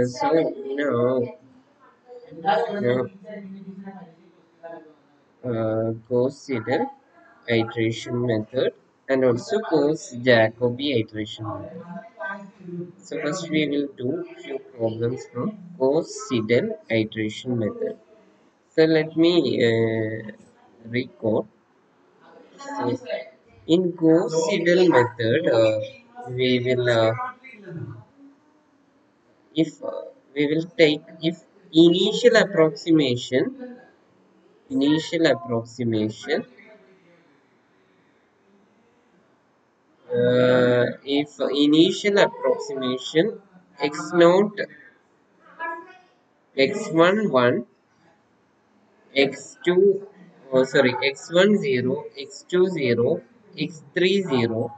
So now Gauss-Seidel iteration method and also Gauss-Jacobi iteration method. So first we will do few problems from Gauss-Seidel iteration method. So let me record. So in Gauss-Seidel method, we will if we will take if initial approximation if initial approximation x naught x11 x2 sorry x10 x20 x30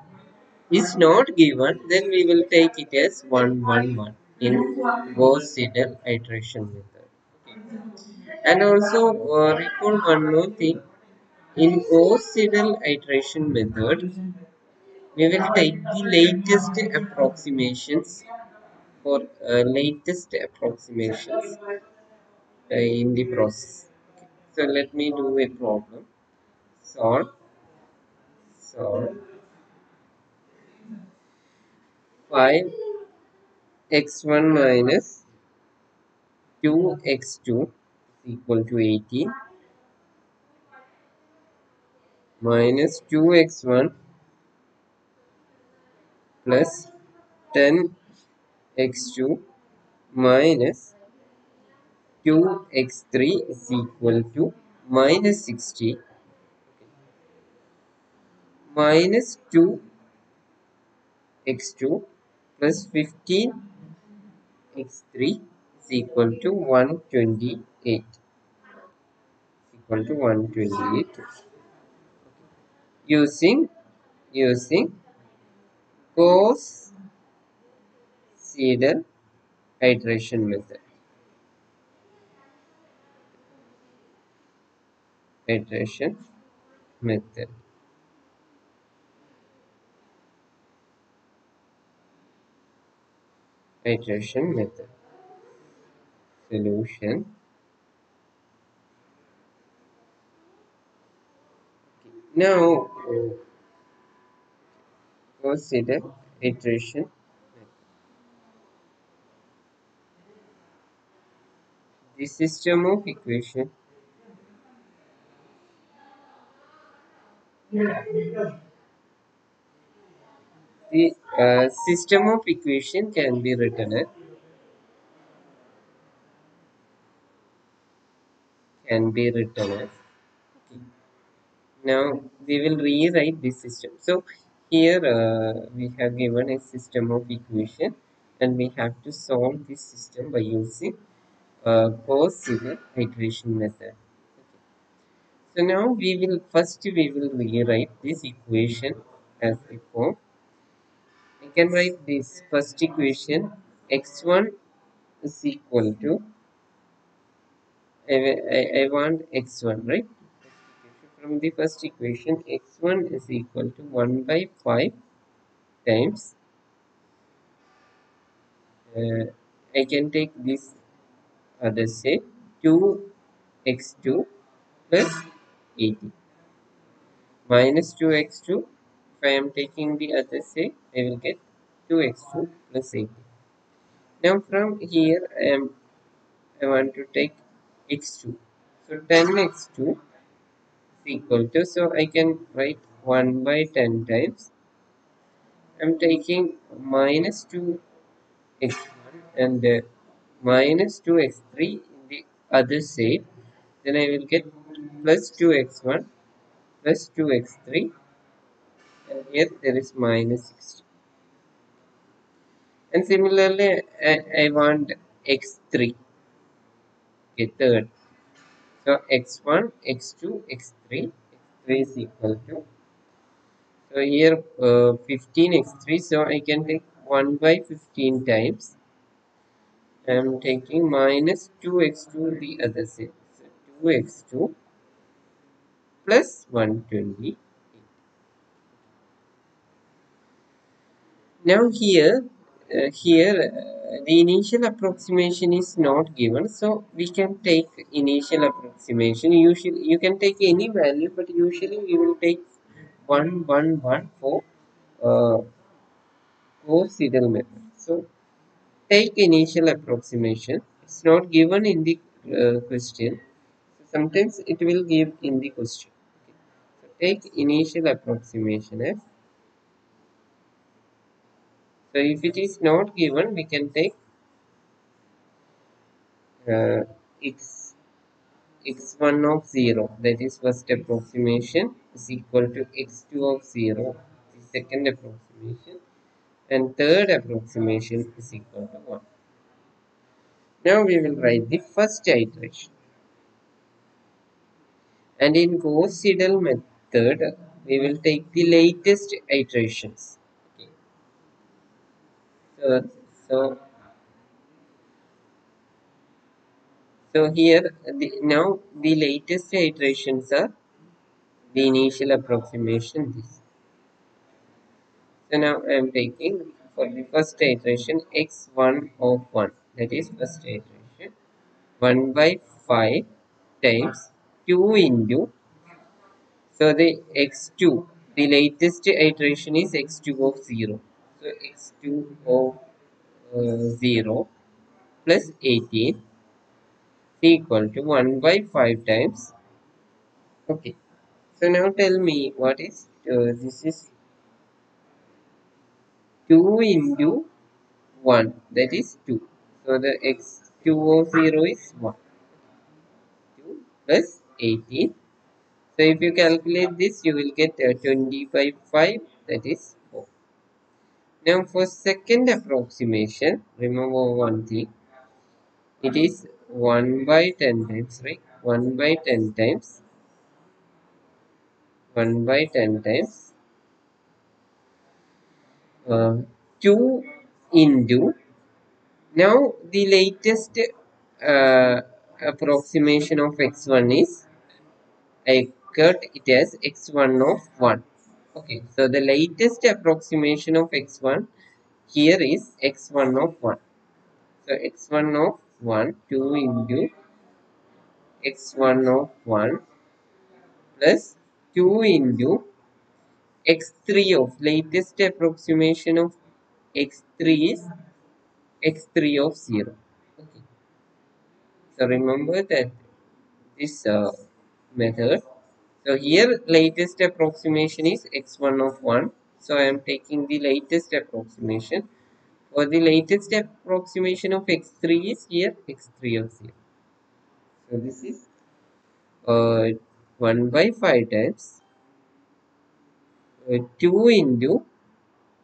is not given, then we will take it as 111 in Gauss-Seidel iteration method. Okay. And also recall one more thing. In Gauss-Seidel iteration method, we will take the latest approximations for latest approximations in the process. Okay. So let me do a problem. Solve 5x1 minus 2x2 is equal to 18 minus 2x1 plus 10x2 minus 2x3 is equal to minus 60 minus 2x2 plus 15x3 is equal to 128 using Gauss Seidel iteration method. Iteration method. Iteration method. Solution. Now consider iteration. The system of equation. The system of equation can be written as okay. Now we will rewrite this system. So here we have given a system of equation, and we have to solve this system by using Gauss-Seidel iteration method. So now we will rewrite this equation as before. I can write this first equation x1 is equal to I want x1, right? From the first equation, x1 is equal to 1 by 5 times. I can take this other say 2x2 plus 80 minus 2x2. If I am taking the other say, I will get 2x2 plus 80. Now from here, I want to take x2. So 10x2 is equal to, so I can write 1 by 10 times. I'm taking minus 2x1 and minus 2x3 in the other side. Then I will get plus 2x1 plus 2x3, and here there is minus 60. And similarly, I want x3, okay, third. So x1, x2, x3, x3 is equal to, so here 15x3, so I can take 1 by 15 times. I am taking minus 2x2 the other side. So 2x2 plus 120. Now here here the initial approximation is not given, so we can take initial approximation. Usually you can take any value, but usually we will take 1 1 1 for Seidal method. So take initial approximation. It's not given in the question, so sometimes it will give in the question. So take initial approximation as, so if it is not given, we can take uh, x x1 of 0, that is first approximation, is equal to x2 of 0, the second approximation, and third approximation is equal to 1. Now we will write the first iteration, and in Gauss-Seidel method we will take the latest iterations. Okay. So, so, so here now the latest iterations are the initial approximation this. So now I am taking for the first iteration x1 of 1, that is first iteration, 1 by 5 times 2 into, so the x2, the latest iteration is x2 of 0. So x2 of 0 plus 18 is equal to 1 by 5 times. Okay. So now tell me what is, this is 2 into 1, that is 2. So the x2 of 0 is 1. 2 plus 18. So if you calculate this, you will get 20 by 5, that is 4. Now for second approximation, remember one thing, it is 1 by 10 times, right? 1 by 10 times, 1 by 10 times, 2 into, now the latest uh, approximation of x1 is, I cut it as x1 of 1. Okay, so the latest approximation of x1 here is x1 of 1. So x1 of 1, 2 into x1 of 1 plus 2 into x3 of, latest approximation of x3 is x3 of 0. Okay, so remember that this method. So here latest approximation is x1 of 1. So I am taking the latest approximation. For the latest approximation of x3 is here x3 of 0. So this is 1 by 5 times 2 into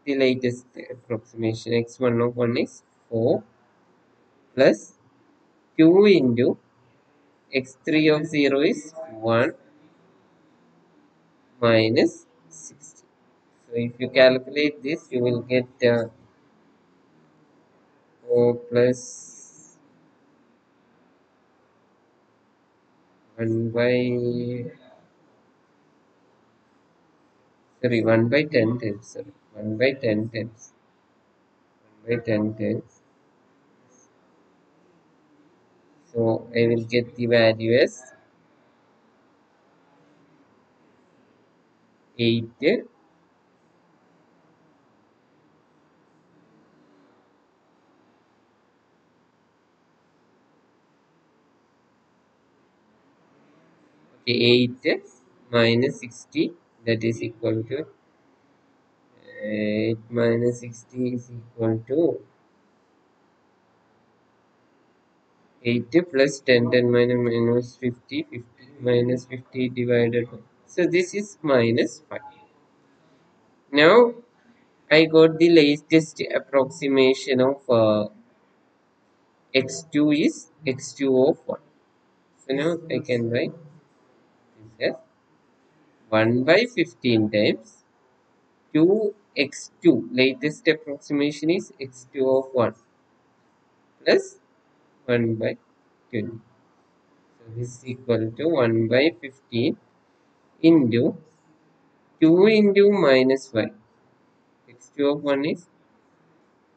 the latest approximation, x1 of 1 is 4 plus 2 into x3 of 0 is 1 minus 60. So if you calculate this, you will get 4 plus 1 by, sorry, 1 by 10 times, sorry, 1 by 10 times, 1 by 10 times. So I will get the value as 8, okay, 8 minus 60, that is equal to 8 minus 60 is equal to 8 plus 10, 10 minus 50, 50 minus 50 divided by. So this is minus 5. Now I got the latest approximation of x2 is x2 of 1. So now I can write this as 1 by 15 times 2x2. Latest approximation is x2 of 1 plus 1 by 20. So this is equal to 1 by 15 into 2 into minus 5. x2 of 1 is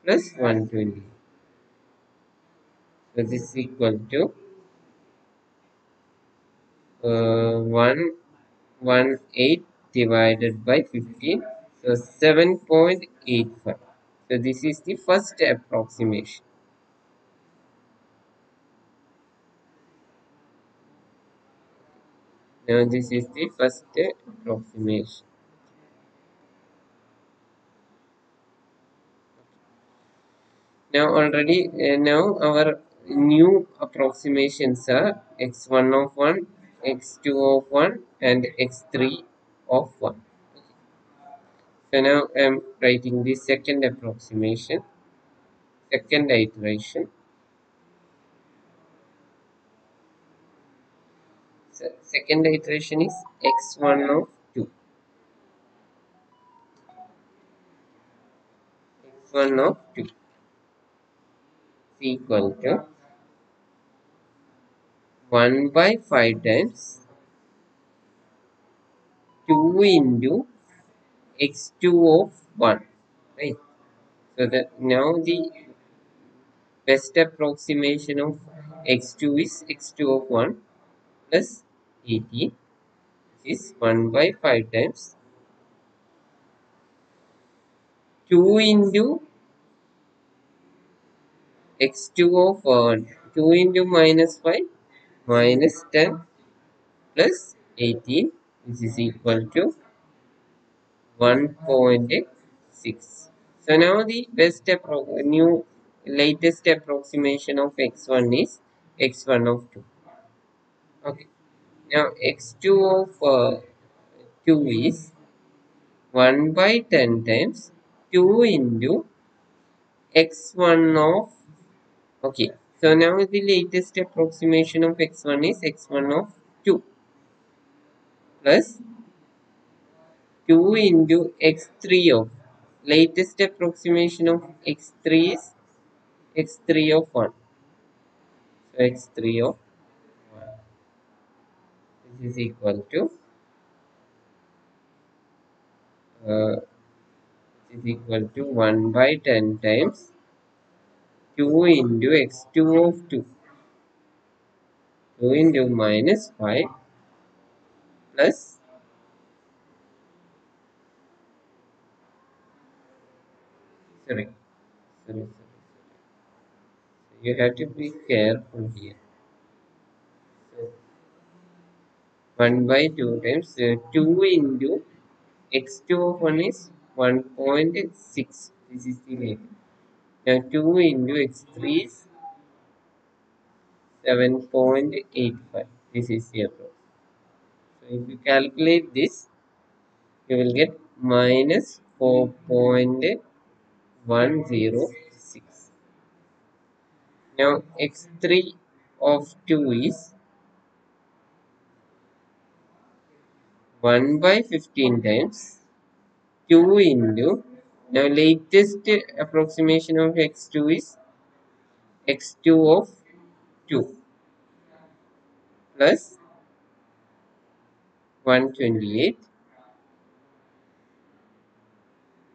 plus 120. So this is equal to 118 divided by 15. So 7.85. So this is the first approximation. Now this is the first approximation. Now our new approximations are x1 of 1, x2 of 1 and x3 of 1. So now I am writing the second approximation, second iteration. So second iteration is x1 of 2. x1 of 2 is equal to 1 by 5 times 2 into x2 of 1. Right. So that now the best approximation of x2 is x2 of 1 plus 18, which is 1 by 5 times 2 into x2 of 1, 2 into minus 5 minus 10 plus 18, which is equal to 1.6. So now the new latest approximation of x1 is x1 of 2. Okay. Now x2 of 2 is 1 by 10 times 2 into x1 of, okay. So now the latest approximation of x1 is x1 of 2 plus 2 into x3 of, latest approximation of x3 is x3 of 1. So x3 of 1. This is equal to uh, this is equal to 1 by 10 times 2 into x2 of 2. 2 into minus 5 plus, sorry, sorry. You have to be careful here. So 1 by 2 times 2 into x2 of 1 is 1.6. This is the rate. Now 2 into x3 is 7.85. This is the approach. So if you calculate this, you will get minus 4.106. Now x3 of 2 is 1 by 15 times 2 into, now latest approximation of x2 is x2 of 2 plus 128,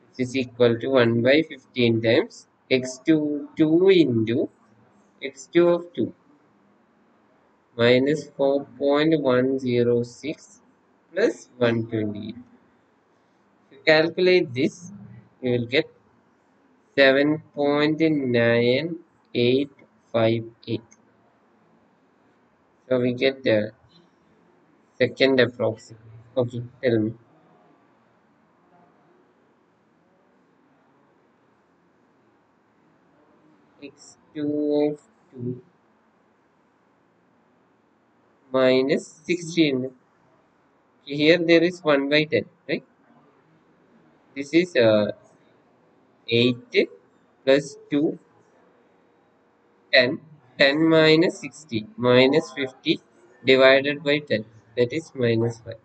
which is equal to 1 by 15 times x2 2 into x2 of 2 minus 4.106 plus 128. If you calculate this, you will get 7.9858. So we get the second approximation. Okay, tell me. x2 of 2 minus 16. Here there is 1 by 10, right? This is 8 plus 2, 10. 10 minus 60 minus 50 divided by 10. That is minus 5.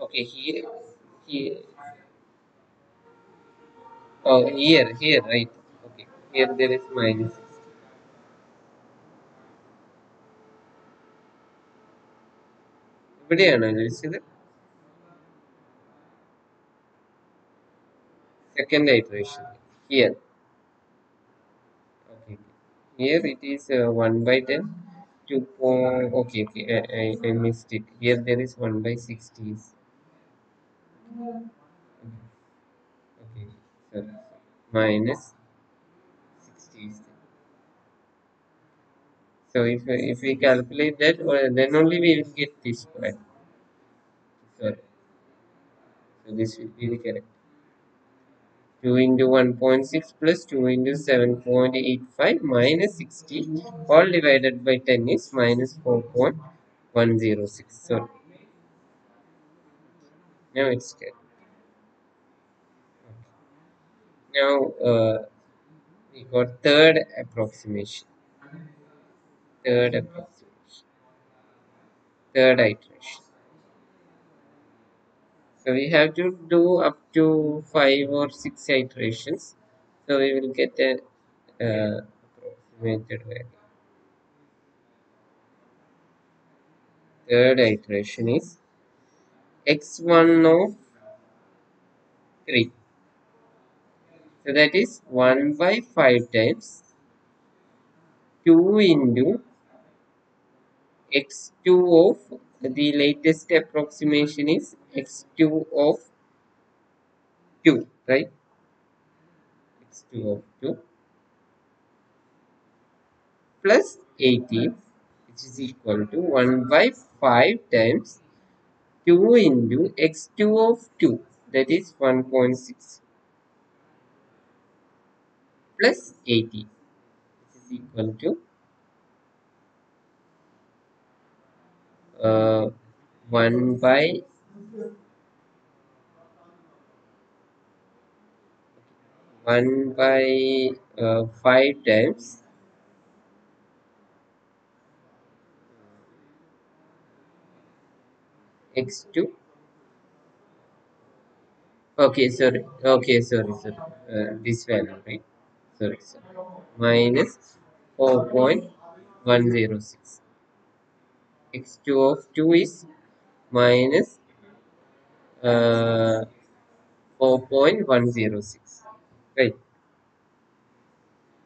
Okay, here, oh, here, right? Okay, here there is minus 60. ഇവിടെയാണോ ചോദിച്ചത്? second iteration. Here, okay, here it is 1 by 10. 2 point, okay, okay, I missed it. Here there is 1 by 60. Okay, sorry, minus 60. So if we calculate that, then only we will get this part. Sorry, so this will be the correct. 2 into 1.6 plus 2 into 7.85 minus 60, all divided by 10 is minus 4.106. So now it's correct. Now we got third approximation. Third approximation. Third iteration. So we have to do up to 5 or 6 iterations. So we will get an approximated value. Third iteration is x1 of 3. So that is 1 by 5 times 2 into x2 of the latest approximation is x2 of 2, right? x2 of 2 plus 18, which is equal to 1 by 5 times 2 into x2 of 2, that is 1.6 plus 80, which is equal to 1 by 5 times x2. Okay, sorry. Okay, sorry. This value, right? Sorry. Minus 4.106. x2 of 2 is minus 4.106. Right.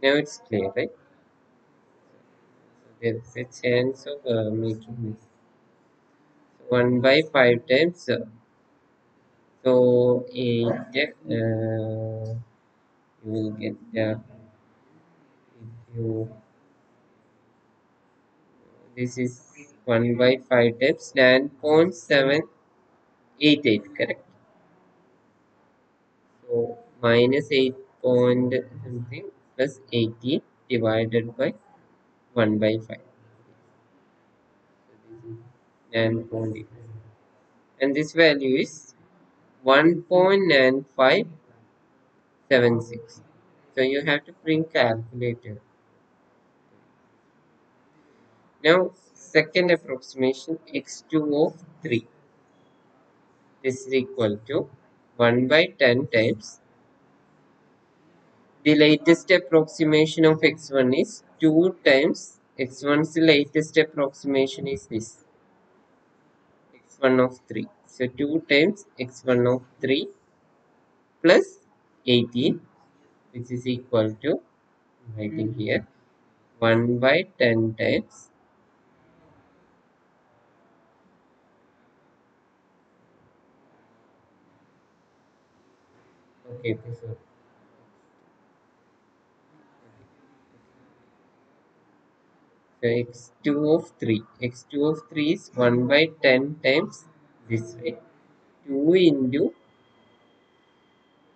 Now it's clear, right? So there is a chance of making this. 1 by 5 times. So, you will get if you this is 1 by 5 times 9.788, correct? So minus 8 point something plus 80 divided by 1 by 5. So this is 9.8. And this value is 1.9576. So you have to bring calculator. Now second approximation x2 of 3. This is equal to 1 by 10 times the latest approximation of x1 is 2 times x1's latest approximation is this x1 of 3. So 2 times x1 of 3 plus 18, which is equal to, writing here, 1 by 10 times so x2 of 3. x2 of 3 is 1 by 10 times this way. 2 into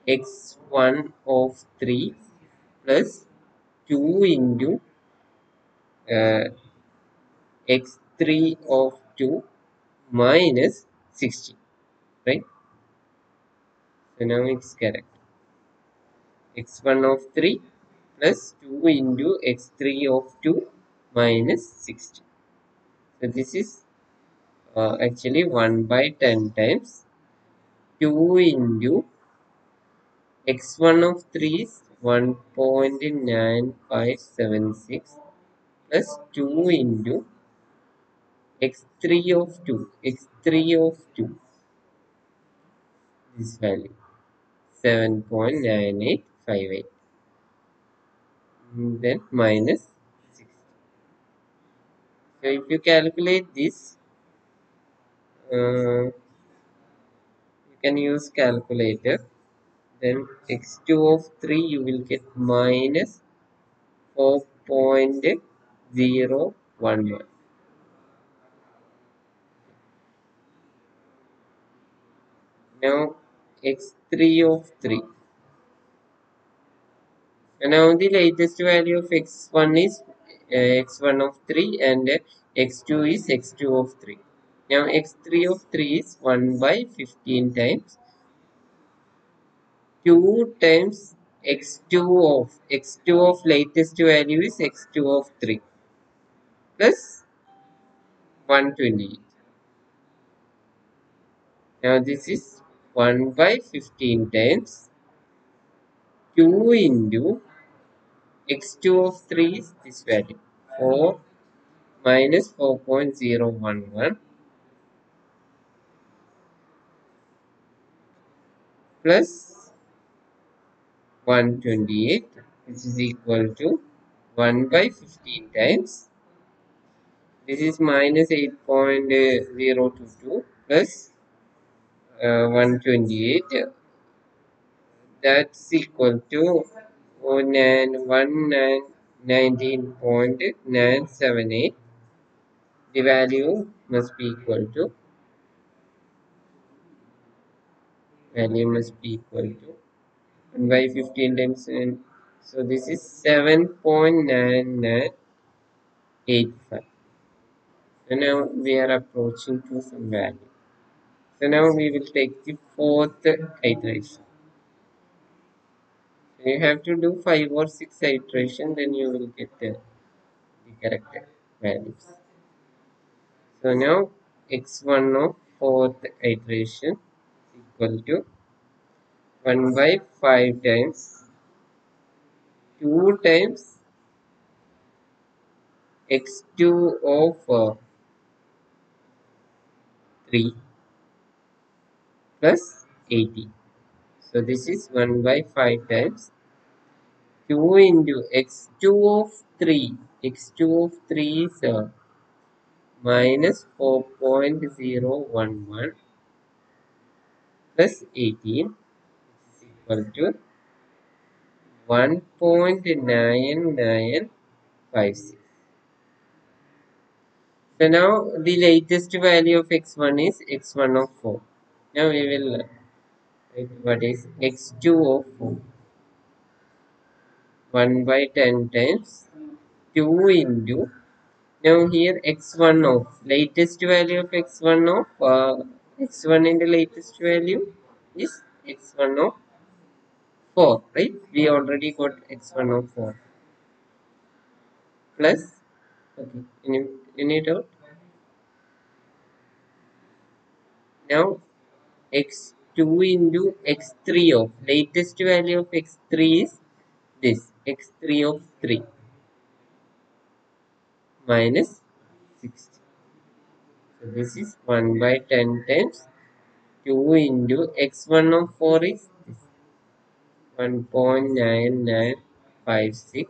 x1 of 3 plus 2 into x3 of 2 minus 60, right? So now it's correct. x1 of 3 plus 2 into x3 of 2 minus 60. So this is actually 1 by 10 times 2 into x1 of 3 is 1.9576 plus 2 into x3 of 2, this value 7.9858. Then minus 60. So if you calculate this, you can use calculator. Then x2 of 3 you will get minus 4.011. Now x3 of 3. And now the latest value of x1 is x1 of 3 and x2 is x2 of 3. Now x3 of 3 is 1 by 15 times 2 times x2 of latest value is x2 of 3 plus 128. Now this is 1 by 15 times 2 into x2 of 3 is this value 4 minus 4.011 plus 128, which is equal to 1 by 15 times. This is minus 8.022 plus 128. That's equal to 19.978. The value must be equal to 1 by 15 times, and so this is 7.9985. So now we are approaching to some value. So now we will take the fourth iteration. So you have to do 5 or 6 iteration, then you will get the correct values. So now x1 of fourth iteration is equal to 1 by 5 times 2 times x2 of 3 plus 80. So this is 1 by 5 times 2 into x2 of 3. x2 of 3 is minus 4.011 plus 18 is equal to 1.9956. So now the latest value of x1 is x1 of 4. Now we will write what is x2 of 4. 1 by 10 times 2 into, now here x1 of latest value of x1 of x1 in the latest value is x1 of 4, right? We already got x1 of 4 plus, okay, any doubt? Now x2 into x3 of latest value of x3 is this x3 of 3 minus 60. So this is 1 by 10 times 2 into x1 of 4 is this 1.9956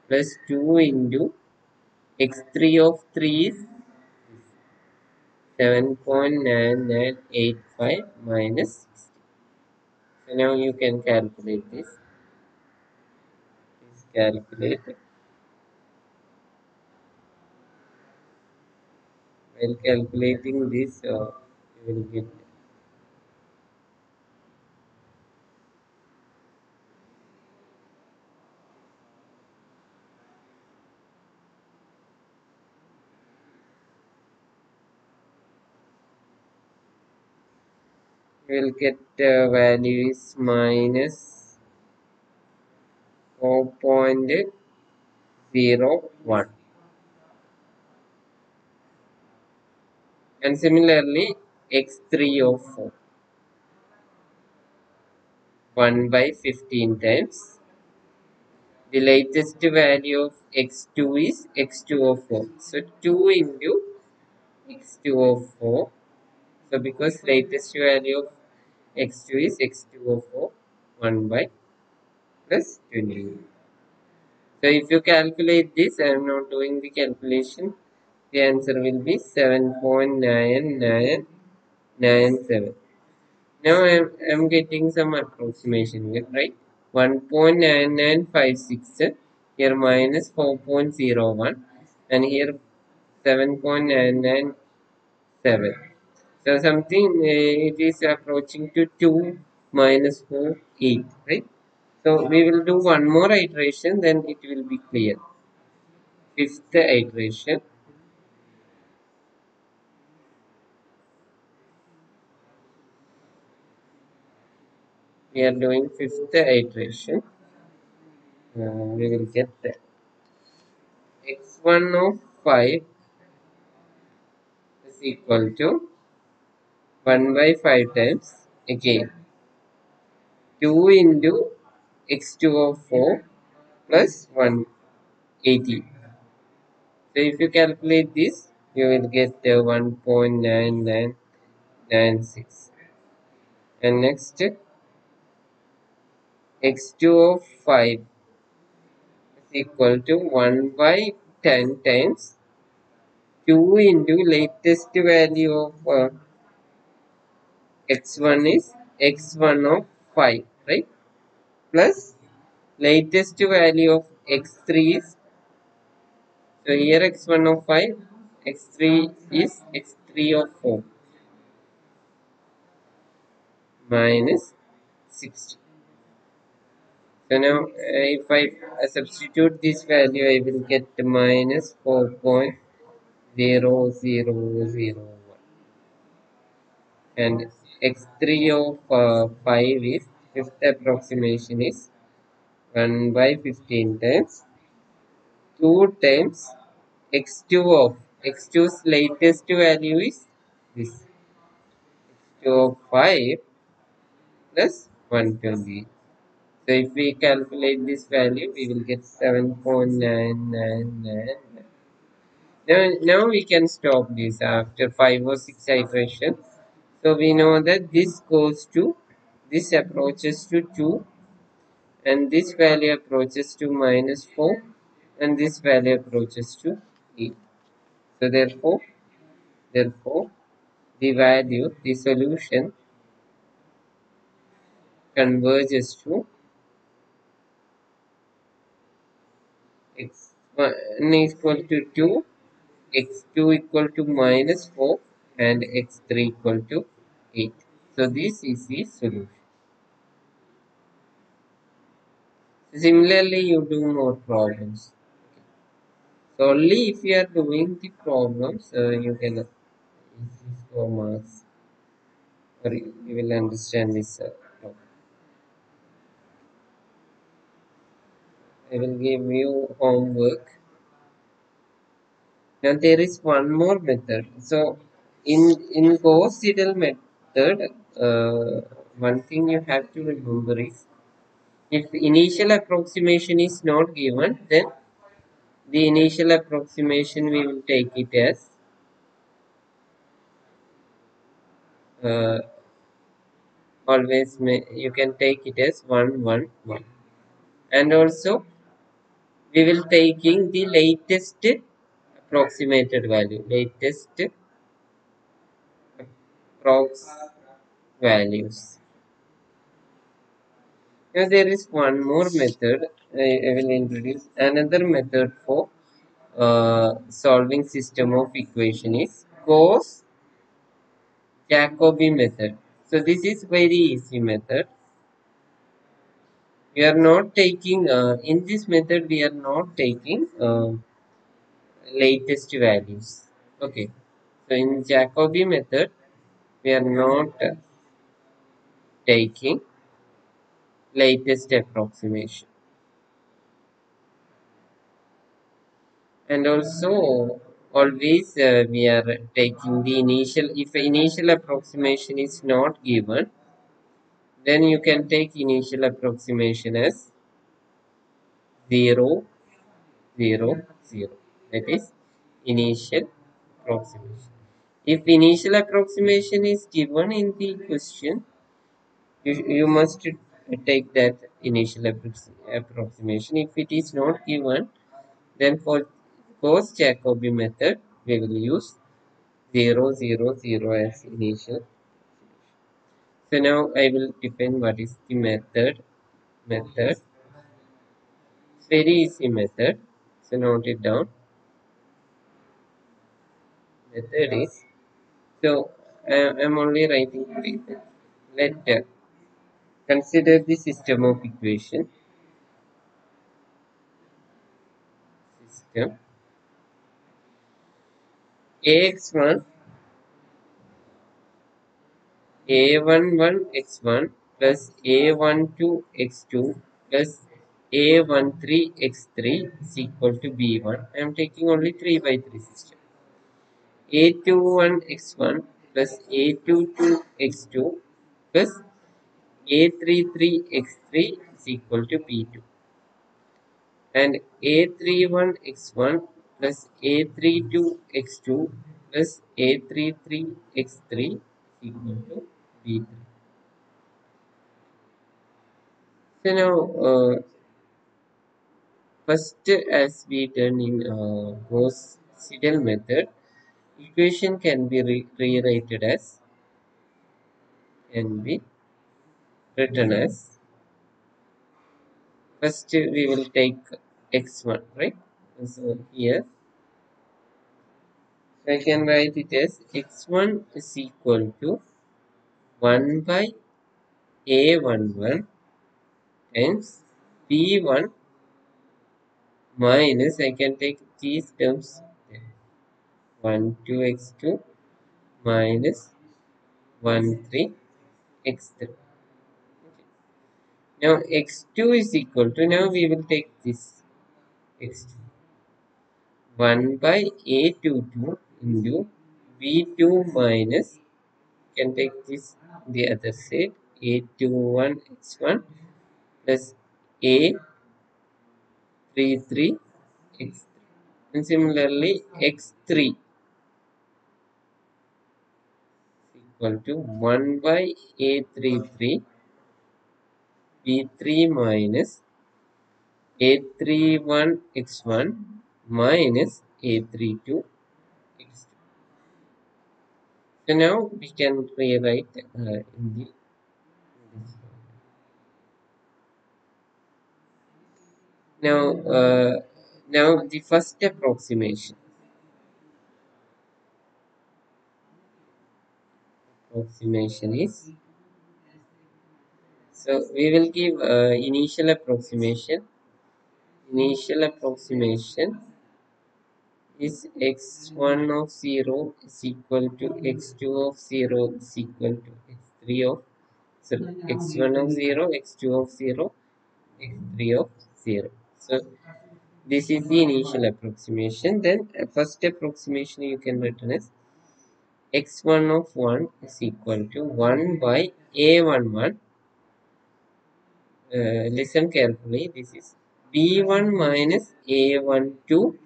plus 2 into x3 of 3 is 7.9985 minus 60. So now you can calculate this. Please calculate. While calculating this, you will get, value is minus 4.01. And similarly, x3 of 4, 1 by 15 times. The latest value of x2 is x2 of 4. So 2 into x2 of 4. So because latest value of x2 is x2 of 1 by plus 20. So if you calculate this, I am not doing the calculation, the answer will be 7.9997. Now I'm getting some approximation here, right? 1.9956 here minus 4.01 and here 7.997. So something it is approaching to 2 minus 4, 8, right? So we will do one more iteration, then it will be clear. Fifth iteration. We are doing fifth iteration. We will get that. X1 of 5 is equal to 1 by 5 times again 2 into x2 of 4 plus 180. So if you calculate this, you will get 1.9996. And next, x2 of 5 is equal to 1 by 10 times 2 into latest value of x1 is x1 of 5, right? Plus latest value of x3 is, so here x1 of 5, x3 is x3 of 4 minus 60. So now if I substitute this value, I will get minus 4.0001. And x3 of 5 is, fifth approximation is 1 by 15 times 2 times x2 of x2's latest value is this 2 of 5 plus 120. So if we calculate this value, we will get 7.999. Now we can stop this after 5 or 6 iterations. So we know that this goes to, this approaches to 2 and this value approaches to minus 4 and this value approaches to 8. So therefore the value, the solution converges to x1 equal to 2, x2 equal to minus 4 and x3 equal to 8. So this is the solution. Similarly, you do more problems. So only if you are doing the problems, you can score marks or you will understand this problem. I will give you homework. Now there is one more method. So in Gauss-Seidel method, one thing you have to remember is if initial approximation is not given, then the initial approximation we will take it as uh, always you can take it as 111, and also we will taking the latest approximated value, latest approx values. Now there is one more method. I will introduce another method for solving system of equation is Gauss Jacobi method. So this is very easy method. We are not taking in this method we are not taking latest values. Okay. So in Jacobi method we are not taking latest approximation. And also always we are taking the initial, if initial approximation is not given, then you can take initial approximation as 0 0 0, that is initial approximation. If initial approximation is given in the question, You must take that initial approximation. If it is not given, then for Gauss Jacobi method, we will use 0, 0, 0 as initial. So now I will define what is the method. Method. It's very easy method. So note it down. Method is, so I'm only writing three things. Let consider the system of equation. System ax1 a11 x1 plus a12 x2 plus a13 x3 is equal to b1. I am taking only 3 by 3 system. a21 x1 plus a22 x2 plus a33 x3 is equal to b2. And a31 x1 plus a32 x2 plus a33 x3 is equal to b3. So now, first, as we done in Gauss-Seidel method, equation can be rewritten as, can be written as, first we will take x1, right? So here I can write it as x1 is equal to 1 by a11 times b1 minus, I can take these terms, 1 2 x2 minus 1 3 x3. Okay. Now x2 is equal to, now we will take this x2, 1 by a22 into b2 minus, can take this the other side, a21 x1 plus a33 x3, and similarly x3 equal to 1 by a33 b3 minus a31 x1 minus a32 x2. So now we can rewrite in the now now the first approximation is, so we will give initial approximation. Initial approximation is x1 of 0 is equal to x2 of 0 is equal to x3 of, sorry, x1 of 0, x2 of 0, x3 of 0. So this is the initial approximation. Then first approximation you can written as x1 of 1 is equal to 1 by a11. Listen carefully. This is b1 minus a12.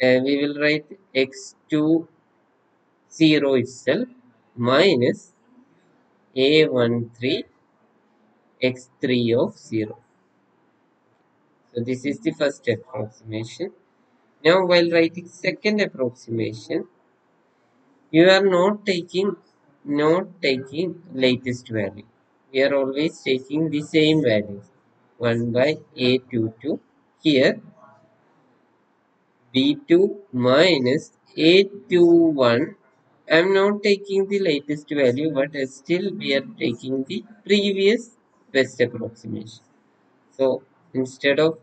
We will write x2 0 itself minus a13 x3 of 0. So this is the first approximation. Now while writing second approximation, you are not taking latest value. We are always taking the same values. 1 by a22. Here b2 minus a21. I am not taking the latest value, but still we are taking the previous best approximation. So instead of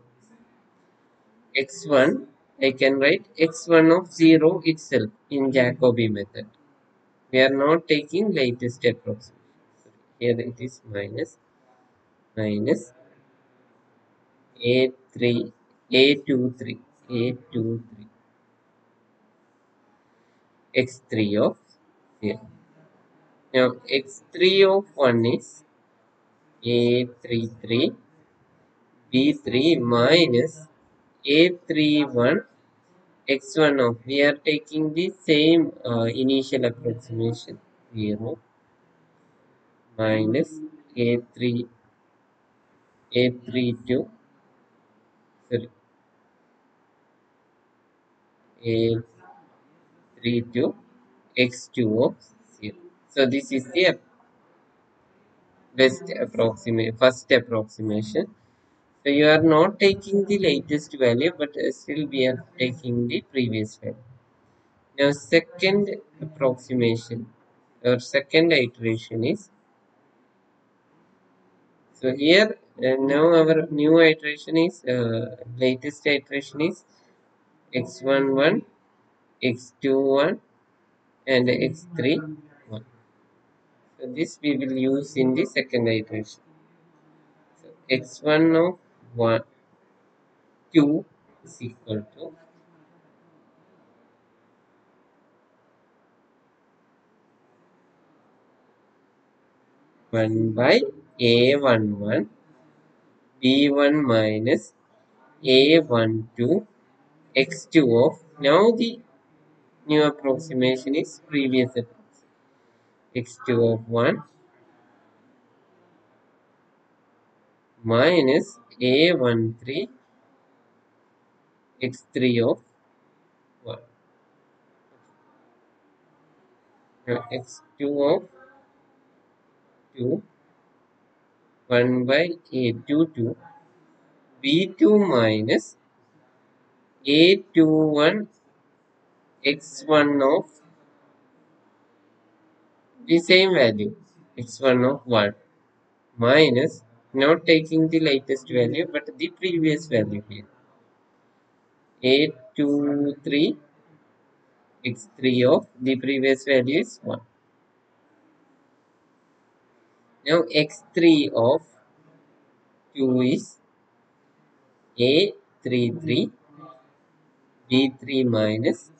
x1, I can write x1 of 0 itself in Jacobi method. We are not taking latest approximation. So here it is minus a3, a23, a23, x3 of 0. Now x3 of 1 is a33, b3 minus a31, x1 of, we are taking the same initial approximation 0, minus A3 A32 sorry A32 x2 of 0. So this is the first approximation. So you are not taking the latest value, but still we are taking the previous value. Now second approximation or second iteration is, so here now our new iteration is latest iteration is x11, x21 and x31. So this we will use in the second iteration. So x1 of 1 2 is equal to 1 by a11 b1 minus a12 x2 of, now the new approximation is previous approximation, x2 of 1 minus a13 x3 of 1. Now x2 of 2 1 by a22 b2 minus a21 x1 of the same value, x1 of 1 minus, not taking the latest value but the previous value here, a23 x3 of the previous value is 1. Now x3 of 2 is a33 b3 minus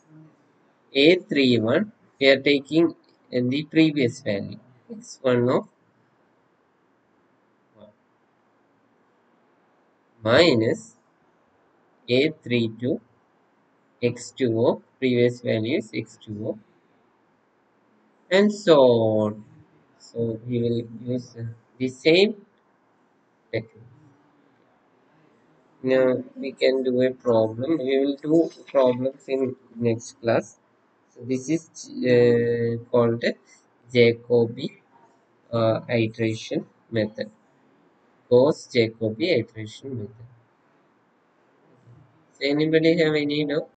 a31, we are taking the previous value, x1 of 1 minus a32 x2 of previous value is x2 of, and so on. So we will use the same technique. Now we can do a problem. We will do problems in next class. So this is called Jacobi iteration method. Gauss Jacobi iteration method. So anybody have any doubt?